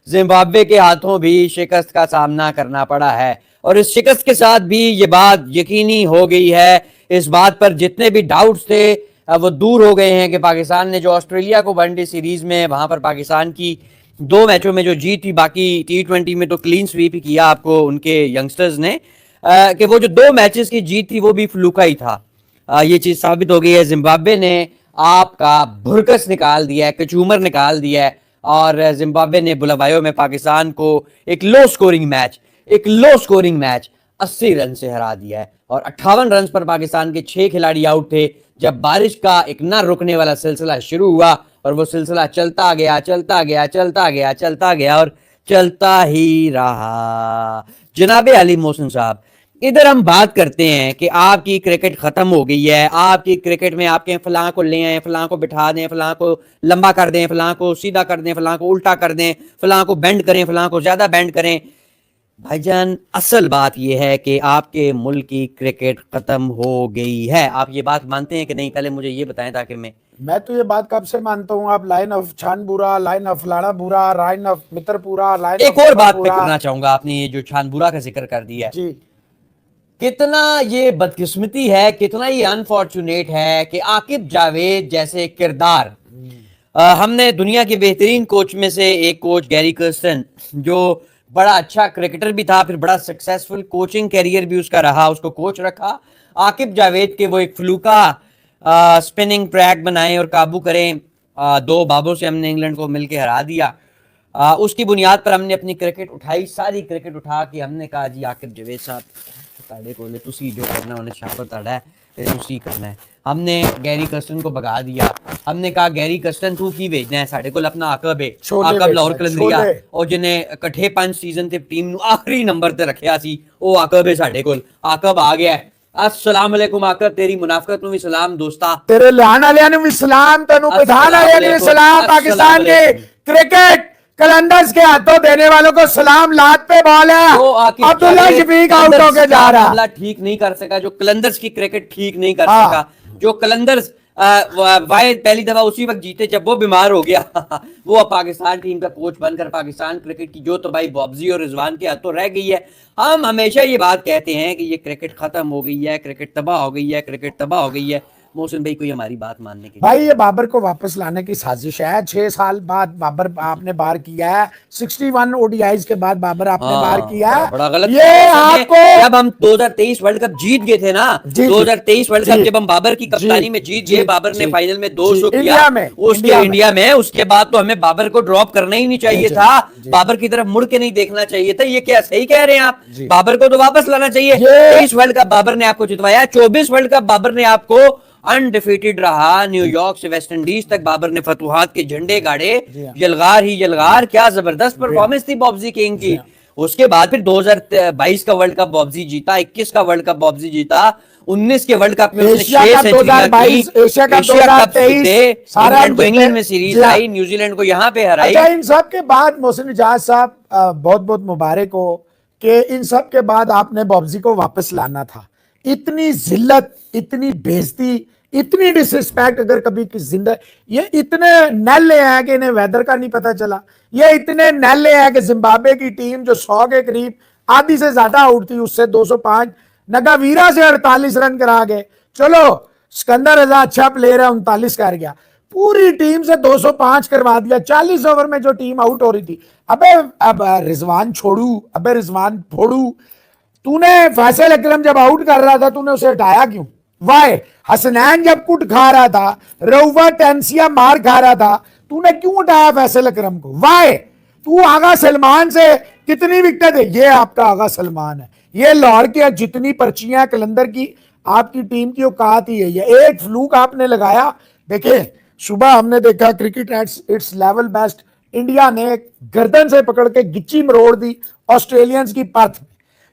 Zimbabwe के हाथों भी शिकस्त का सामना करना पड़ा है और इस शिकस्त के साथ भी ये बात यकीनी हो गई है, इस बात पर जितने भी डाउट्स थे वो दूर हो गए हैं कि पाकिस्तान ने जो ऑस्ट्रेलिया को वनडे सीरीज में वहां पर पाकिस्तान की 2 मैचों में जो जीत थी, बाकी T20 में तो क्लीन स्वीप ही किया आपको उनके यंगस्टर्स ने, कि वो जो 2 मैचेस की जीत थी वो भी फ्लूका ही था। ये चीज साबित हो गई है। जिम्बाब्वे ने आपका भुरकस निकाल दिया है, कचूमर निकाल दिया है और जिम्बाब्वे ने बुलावायो में पाकिस्तान को एक लो स्कोरिंग मैच 80 रन से हरा दिया है और 58 रन पर पाकिस्तान के 6 खिलाड़ी आउट थे जब बारिश का एक ना रुकने वाला सिलसिला शुरू हुआ और वो सिलसिला चलता गया और चलता ही रहा। जनाबे अली मोहसिन साहब, इधर हम बात करते हैं कि आपकी क्रिकेट खत्म हो गई है, आपकी क्रिकेट में आपके फलां को ले आए, फलां को बिठा दें, फलां को लंबा कर दें, फलां को सीधा कर दें, फलां को उल्टा कर दें, फलां को बेंड करें, फलां को ज्यादा बेंड करें। भाईजान, असल बात यह है कि आपके मुल्क की क्रिकेट खत्म हो गई है। आप ये बात मानते हैं कि नहीं? पहले मुझे ये बताएं ताकि मैं तो ये बात कब से मानता हूँ। आप line of Chhanbura, line of Ladabura, line of Mitrapura, line एक और बात पे करना चाहूंगा। आपने ये जो छानबुरा का जिक्र कर दिया जी, कितना ये बदकिस्मती है, कितना ये अनफॉर्चुनेट है कि आकिब जावेद जैसे किरदार, हमने दुनिया के बेहतरीन कोच में से एक कोच गैरी कर्स्टन, जो बड़ा अच्छा क्रिकेटर भी था, फिर बड़ा सक्सेसफुल कोचिंग कैरियर भी उसका रहा, उसको कोच रखा। आकिब जावेद के वो एक फ्लूका स्पिनिंग ट्रैक बनाए और काबू करें, 2 बाबों से हमने इंग्लैंड को मिलकर हरा दिया। उसकी बुनियाद पर हमने अपनी क्रिकेट उठाई, सारी क्रिकेट उठा के हमने कहा जी आकिब जावेद साहब ताड़े को ले, तुसी जो करना उन्हें छापर ताड़ा है, तुसी करना है। हमने गैरी कर्स्टन को भगा दिया, हमने कहा गैरी कर्स्टन तू की भेजना है, साढ़े को अपना आकब है, आकब लाहौर कलंदरिया और जिन्हें कट्ठे 5 सीजन से टीम ਨੂੰ आखिरी नंबर ते रखिया सी, वो आकब है साढ़े को। आकब आ गया है। अस्सलाम वालेकुम आकब, तेरी मुनाफकत ਨੂੰ ਵੀ सलाम दोस्ता, तेरे लान वालियां ਨੂੰ ਵੀ सलाम, तेनू पठान वालियां ਨੂੰ भी सलाम, पाकिस्तान के क्रिकेट कलंदर्स के हाथों देने वालों को सलाम। लात पे बॉल है, अब्दुल्ला शफीक आउट होकर जा रहा, ठीक नहीं कर सका, जो कलंदर्स की क्रिकेट ठीक नहीं कर सका, जो कलंदर्स वाहिद पहली दफा उसी वक्त जीते जब वो बीमार हो गया वो अब पाकिस्तान टीम का कोच बनकर पाकिस्तान क्रिकेट की जो तबाही बॉब्जी और रिजवान के हाथों रह गई है। हम हमेशा ये बात कहते हैं कि ये क्रिकेट खत्म हो गई है, क्रिकेट तबाह हो गई है, क्रिकेट तबाह हो गई है। मोहसिन भाई कोई हमारी बात मानने की भाई, ये बाबर को वापस लाने की साजिश है। 6 साल बाद बाबर आपने बाहर किया है, 61 ओडीआईज के बाद बाबर आपने बाहर किया है, बड़ा गलत। ये आपको जब हम 2023 वर्ल्ड कप जीत गए थे ना, 2023 वर्ल्ड कप जब हम बाबर की कप्तानी में जीत गए, बाबर ने फाइनल में 200 किया इंडिया में, उसके बाद तो हमें बाबर को ड्रॉप करना ही नहीं चाहिए था, बाबर की तरफ मुड़ के नहीं देखना चाहिए था। ये क्या सही कह रहे हैं आप? बाबर को तो वापस लाना चाहिए। 23 वर्ल्ड कप बाबर ने आपको जितवाया, 24 वर्ल्ड कप बाबर ने आपको अनडिफीटेड रहा, न्यूयॉर्क से वेस्ट इंडीज तक बाबर ने फतुहात के झंडे गाड़े, यलगार ही यलगार। क्या जबरदस्त परफॉर्मेंस थी बॉब्जी किंग की। उसके बाद फिर 2022 का वर्ल्ड कप बॉब्जी जीता, 21 का वर्ल्ड कप बॉब्जी जीता, 19 के वर्ल्ड कप में एशिया कप 2022, एशिया कप 2023, सारा इंग्लैंड में सीरीज आई, न्यूजीलैंड को यहाँ पे हराई। अच्छा, इन सब के बाद मोहसिन इजाज साहब बहुत बहुत मुबारक हो कि इन सब के बाद आपने बॉब्जी को वापस लाना था। इतनी जिल्लत, इतनी बेइज्जती, इतनी डिसरिस्पेक्ट अगर कभी की जिंदगी, ये इतने नल्ले हैं कि इन्हें वेदर का नहीं पता चला। ये इतने नल्ले हैं कि जिम्बाब्वे की टीम जो 100 के करीब आधी से ज्यादा आउट थी, उससे 205, नगावीरा से 48 रन करा गए। चलो सिकंदर रजा अच्छा प्लेयर है, 39 कर गया, पूरी टीम से 205 करवा दिया 40 ओवर में जो टीम आउट हो रही थी। अबे अब रिजवान छोड़ू, अबे रिजवान फोड़ू, तूने फैसल अकरम जब आउट कर रहा था तूने उसे हटाया क्यों? वाई हसनैन जब कुट खा रहा था, रऊफा टेंसिया मार खा रहा था, तूने क्यों हटाया फैसल अकरम को? वाई तू आगा सलमान से कितनी विकेट है? ये आपका आगा सलमान है, ये लाहौर की जितनी पर्चियां कलंदर की आपकी टीम की औकात ही है। ये एक फ्लूक आपने लगाया। देखिए, सुबह हमने देखा cricket at its level best, India ने गर्दन से पकड़ के गिच्ची मरोड़ दी ऑस्ट्रेलियंस की पर्थ में।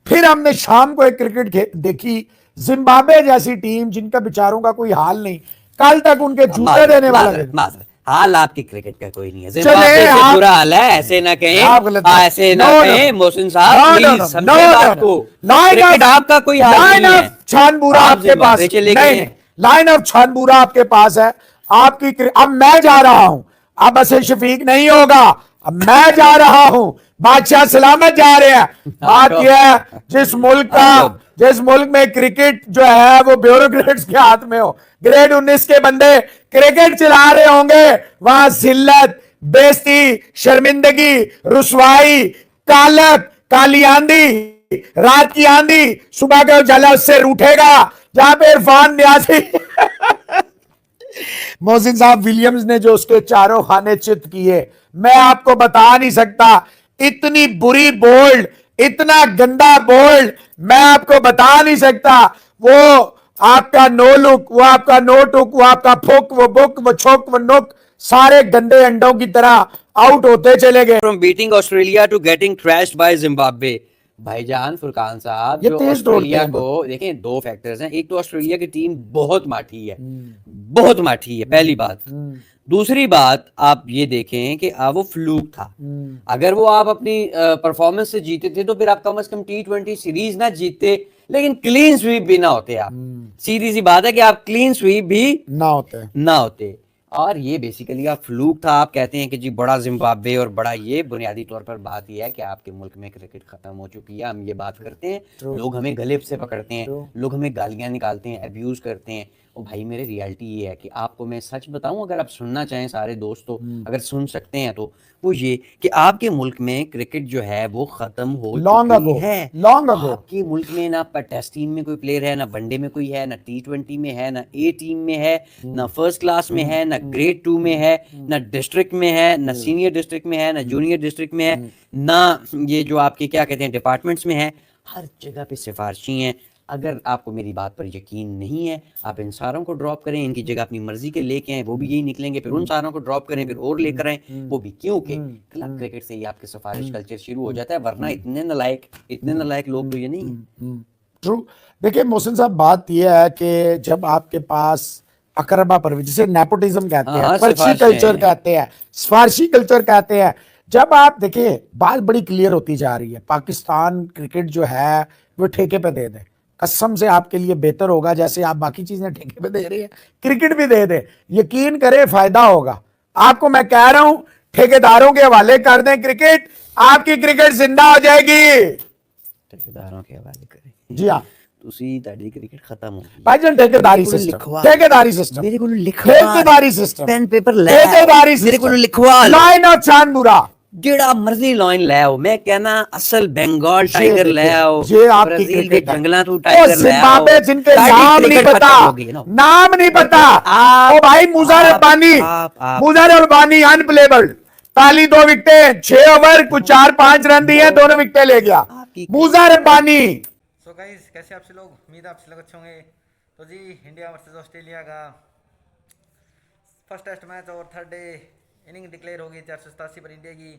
फिर हमने शाम को एक क्रिकेट देखी, जिम्बाब्वे जैसी टीम जिनका बेचारों का कोई हाल नहीं, कल तक उनके जूते देने वाला हाल आपकी क्रिकेट का कोई नहीं है, जिम्बाब्वे से बुरा हाल है, ऐसे ना कहें, ऐसे ना कहें मोहसिन साहब, समझे बात को। क्रिकेट आपका कोई हाल नहीं है। छानबुरा आपके पास नहीं, लाइन ऑफ छानबुरा आपके पास है आपकी। अब मैं जा रहा हूं, अब असल शफीक नहीं होगा, अब मैं जा रहा हूं, बादशाह सलामत जा रहे हैं। बात यह है जिस मुल्क में क्रिकेट जो है वो ब्यूरोक्रेट्स के हाथ में हो, ग्रेड 19 के बंदे क्रिकेट चला रहे होंगे, वहां जिल्लत, बेइज्जती, शर्मिंदगी, रुसवाई, कालक, काली आंधी, रात की आंधी, सुबह का उजाला उससे रूठेगा। जहां पे इरफान न्यासी मोहसिन साहब विलियम्स ने जो उसके चारों खाने चित किए, मैं आपको बता नहीं सकता। इतनी बुरी बोल्ड, इतना गंदा बोल्ड, मैं आपको बता नहीं सकता। वो आपका नो लुक, वो आपका नो टुक, वो आपका फुक, वो बुक, वो छोक, वो नुक, सारे गंदे अंडों की तरह आउट होते चले गए। From beating Australia to getting trashed by Zimbabwe. भाईजान फुरकान साहब, ये जो तेज ऑस्ट्रेलिया दौड़ते हैं। को देखें, दो फैक्टर्स हैं। एक तो ऑस्ट्रेलिया की टीम बहुत माठी है, बहुत माठी है, पहली बात। दूसरी बात आप ये देखें कि वो फ्लूक था। अगर वो आप अपनी परफॉर्मेंस से जीते थे तो फिर आप कम से कम T20 सीरीज ना जीतते, लेकिन क्लीन स्वीप भी ना होते। आप सीधी सी बात है कि आप क्लीन स्वीप भी ना होते। और ये बेसिकली आप फ्लूक था। आप कहते हैं कि जी बड़ा जिम्बाब्वे और बड़ा ये, बुनियादी तौर पर बात यह है कि आपके मुल्क में क्रिकेट खत्म हो चुकी है। हम ये बात करते हैं, लोग हमें गले से पकड़ते हैं, लोग हमें गालियां निकालते हैं, अब्यूज करते हैं। ओ भाई, मेरे रियलिटी ये है कि आपको मैं सच बताऊं, अगर आप सुनना चाहें सारे दोस्तों, अगर सुन सकते हैं तो वो ये कि आपके मुल्क में क्रिकेट जो है वो खत्म हो चुकी है। आपके मुल्क में ना टेस्ट टीम में कोई प्लेयर है, ना वनडे में कोई है, ना T20 में है, ना ए टीम में है, ना फर्स्ट क्लास में है, ना ग्रेड 2 में है, ना डिस्ट्रिक्ट में है, ना सीनियर डिस्ट्रिक्ट में है, ना जूनियर डिस्ट्रिक्ट में है, ना ये जो आपके क्या कहते हैं डिपार्टमेंट्स में है। हर जगह पे सिफारिशी हैं। अगर आपको मेरी बात पर यकीन नहीं है, आप इन सारों को ड्रॉप करें, इनकी जगह अपनी मर्जी के लेके आए, वो भी यही निकलेंगे। फिर उन सारों को ड्रॉप करें, फिर और लेकर आए, वो भी क्योंकि क्लब क्रिकेट से ही आपके सिफारिश कल्चर शुरू हो जाता है। वरना इतने नालायक लोग तो ये नहीं है। ट्रू। देखिए मोहसिन साहब, बात यह है कि जब आपके पास अकरबा परवरिश, जिसे नेपोटिज्म कहते हैं, पर्ची कल्चर कहते हैं, सिफारिशी कल्चर कहते हैं, जब आप देखिए बात बड़ी क्लियर होती जा रही है। पाकिस्तान क्रिकेट जो है वो ठेके पे दे दे, कसम से आपके लिए बेहतर होगा। जैसे आप बाकी चीजें ठेके पे दे रहे हैं, क्रिकेट भी दे दे, यकीन करें फायदा होगा आपको। मैं कह रहा हूं, ठेकेदारों के हवाले कर दें क्रिकेट, आपकी क्रिकेट जिंदा हो जाएगी। ठेकेदारों के हवाले करें, जी हाँ, ਤੁਹਾਡੀ क्रिकेट खत्म हो गई। भाईजान ठेकेदारी सिस्टम, ठेकेदारी सिस्टम, मेरे को लिखवा, ठेकेदारी सिस्टम, पेन पेपर ले, ठेकेदारी मेरे को सिस्टम, लिखवा, लाइन ऑफ छानबुरा, जेड़ा मर्जी लाइन ले आओ। मैं कहना असल बंगाल टाइगर ले आओ, ये आपकी ब्राजील के क्रिकेट है। जंगलां तू ओ टाइगर ले आओ, जिम्बाब्वे जिनके सारी नाम नहीं क्रिकेट पता, खत्म हो गई ना। नाम नहीं पता। ओ भाई, मुजर रब्बानी अनप्लेबल, पहली 2 विकेटें, 6 ओवर कुछ 4-5 रन दिए, दोनों विकेटें ले गया मुजर रब्बानी। सो गाइस, कैसे आपसे लोग, उम्मीद है आपसे लोग अच्छे होंगे। तो जी, इंडिया वर्सेस ऑस्ट्रेलिया का फर्स्ट टेस्ट मैच और थर्ड डे इनिंग डिक्लेयर होगी 487 पर इंडिया की।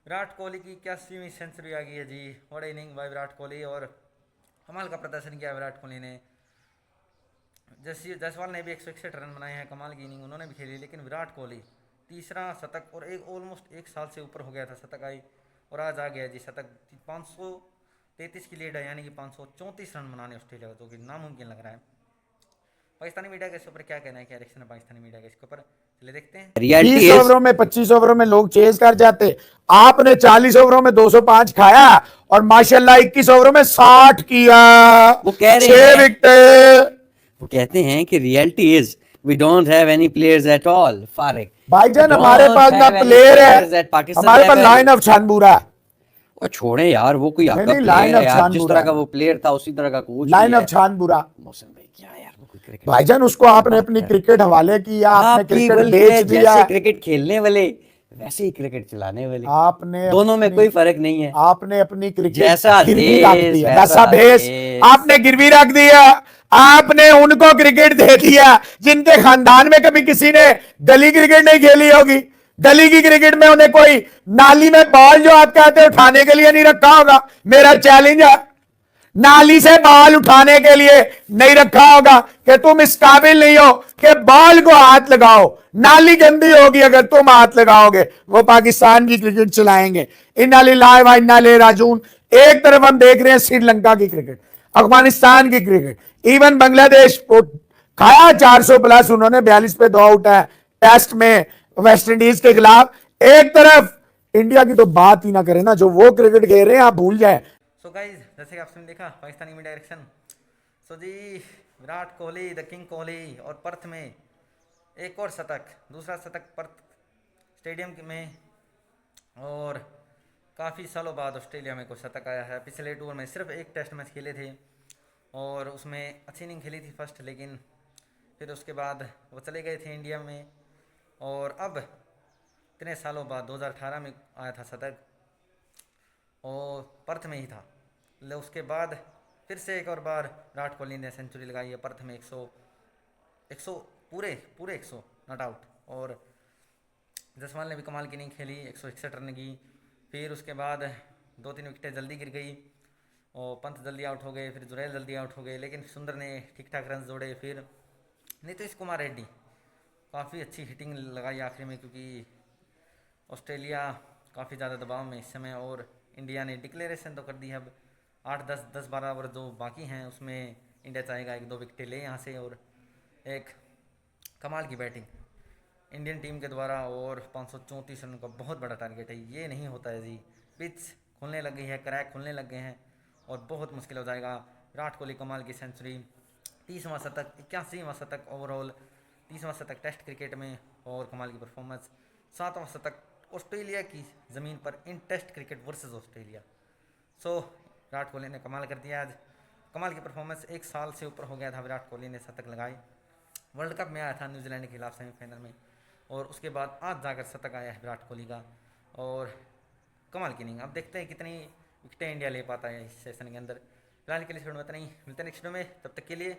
विराट कोहली की 81वीं सेंचुरी आ गई है जी। What inning by Virat Kohli, और कमाल का प्रदर्शन किया विराट कोहली ने। जायसवाल ने भी 161 रन बनाए हैं, कमाल की इनिंग उन्होंने भी खेली। लेकिन विराट कोहली तीसरा शतक, और ऑलमोस्ट 1 साल से ऊपर हो गया था शतक आई, और आज आ गया जी शतक। 533 की लीड है, यानी कि 534 रन बनाने ऑस्ट्रेलिया को, जो कि नामुमकिन लग रहा है। पाकिस्तानी मीडिया का इसके ऊपर क्या कहना है, क्या रिएक्शन है पाकिस्तानी मीडिया का इसके ऊपर, चलिए देखते हैं। 20 ओवरों में 25 ओवरों में लोग चेज कर जाते, आपने 40 ओवरों में 205 खाया, और माशाल्लाह 21 ओवरों में 60 किया। वो कह रहे 6 हैं, विकेट। वो कहते हैं कि reality is we don't have any players at all. Fariq भाईजान, हमारे पास ना प्लेयर है, हमारे पास लाइन ऑफ छानबूरा। और छोड़े यार, वो कोई आपका नहीं, प्लेयर line है of यार, जिस छानबुरा। तरह का वो प्लेयर था उसी तरह का कोच लाइन ऑफ छानबूरा। मौसम भाई, क्या यार, वो कोई क्रिकेट भाईजान, उसको आपने अपनी क्रिकेट हवाले किया, आपने आपकी क्रिकेट बल्कि बेच दिया, जैसे क्रिकेट खेलने वाले वैसे ही क्रिकेट चलाने वाले, आपने दोनों में कोई फर्क नहीं है। आपने अपनी क्रिकेट जैसा गिरवी देश, रख दिया, वैसा जैसा भेष देश। आपने गिरवी रख दिया। आपने उनको क्रिकेट दे दिया जिनके खानदान में कभी किसी ने गली क्रिकेट नहीं खेली होगी। गली की क्रिकेट में उन्हें कोई नाली में बॉल, जो आप कहते हैं, उठाने के लिए नहीं रखा होगा। मेरा चैलेंज है, नाली से बॉल उठाने के लिए नहीं रखा होगा कि तुम इस काबिल नहीं हो कि बॉल को हाथ लगाओ। नाली गंदी होगी अगर तुम हाथ लगाओगे। वो पाकिस्तान की क्रिकेट चलाएंगे। इन्ना लिल्लाहि व इन्ना इलैहि राजिऊन। एक तरफ हम देख रहे हैं श्रीलंका की क्रिकेट, अफगानिस्तान की क्रिकेट, इवन बांग्लादेश को खाया 400 प्लस, उन्होंने 42 पे 2 आउट है टेस्ट में वेस्ट इंडीज के खिलाफ। एक तरफ इंडिया की तो बात ही ना करें ना, जो वो क्रिकेट खेल रहे हैं आप भूल जाए। सो गाइज, जैसे कि आपने देखा पाकिस्तानी में डायरेक्शन। सो जी, विराट कोहली द किंग कोहली, और पर्थ में एक और शतक, दूसरा शतक पर्थ स्टेडियम में। और काफ़ी सालों बाद ऑस्ट्रेलिया में कोई शतक आया है। पिछले टूर में सिर्फ एक टेस्ट मैच खेले थे और उसमें अच्छी इनिंग खेली थी फर्स्ट, लेकिन फिर उसके बाद वो चले गए थे इंडिया में। और अब इतने सालों बाद 2018 में आया था शतक, और पर्थ में ही था। उसके बाद फिर से एक और बार विराट कोहली ने सेंचुरी लगाई है पर्थ में, 100 पूरे पूरे 100 नॉट आउट। और जसवाल ने भी कमाल की इनिंग खेली, 161 रन की। फिर उसके बाद 2-3 विकेटें जल्दी गिर गई और पंत जल्दी आउट हो गए, फिर जुरैल जल्दी आउट हो गए, लेकिन सुंदर ने ठीक ठाक रन जोड़े। फिर नीतीश कुमार रेड्डी काफ़ी अच्छी हिटिंग लगाई आखिरी में, क्योंकि ऑस्ट्रेलिया काफ़ी ज़्यादा दबाव में इस समय। और इंडिया ने डिक्लेरेशन तो कर दी है, अब 8-10-10-12 ओवर जो बाकी हैं उसमें इंडिया चाहेगा 1-2 विकेटें ले यहाँ से। और एक कमाल की बैटिंग इंडियन टीम के द्वारा, और 534 रन का बहुत बड़ा टारगेट है। ये नहीं होता है जी, पिच खुलने लग गई है, क्रैक खुलने लग गए हैं और बहुत मुश्किल हो जाएगा। विराट कोहली कमाल की सेंचुरी, 30वां शतक, 81वां शतक ओवरऑल, 30वां शतक टेस्ट क्रिकेट में, और कमाल की परफॉर्मेंस, 7वां शतक ऑस्ट्रेलिया की ज़मीन पर इन टेस्ट क्रिकेट वर्सेस ऑस्ट्रेलिया। सो विराट कोहली ने कमाल कर दिया आज, कमाल की परफॉर्मेंस। 1 साल से ऊपर हो गया था विराट कोहली ने शतक लगाए। वर्ल्ड कप में आया था न्यूजीलैंड के खिलाफ सेमीफाइनल में, और उसके बाद आज जाकर शतक आया है विराट कोहली का, और कमाल की इनिंग। अब देखते हैं कितनी विकेटें इंडिया ले पाता है इस सेशन के अंदर। फिलहाल के लिए छोड़ो इतना ही, मिलते हैं नेक्स्ट वीडियो में, तब तक के लिए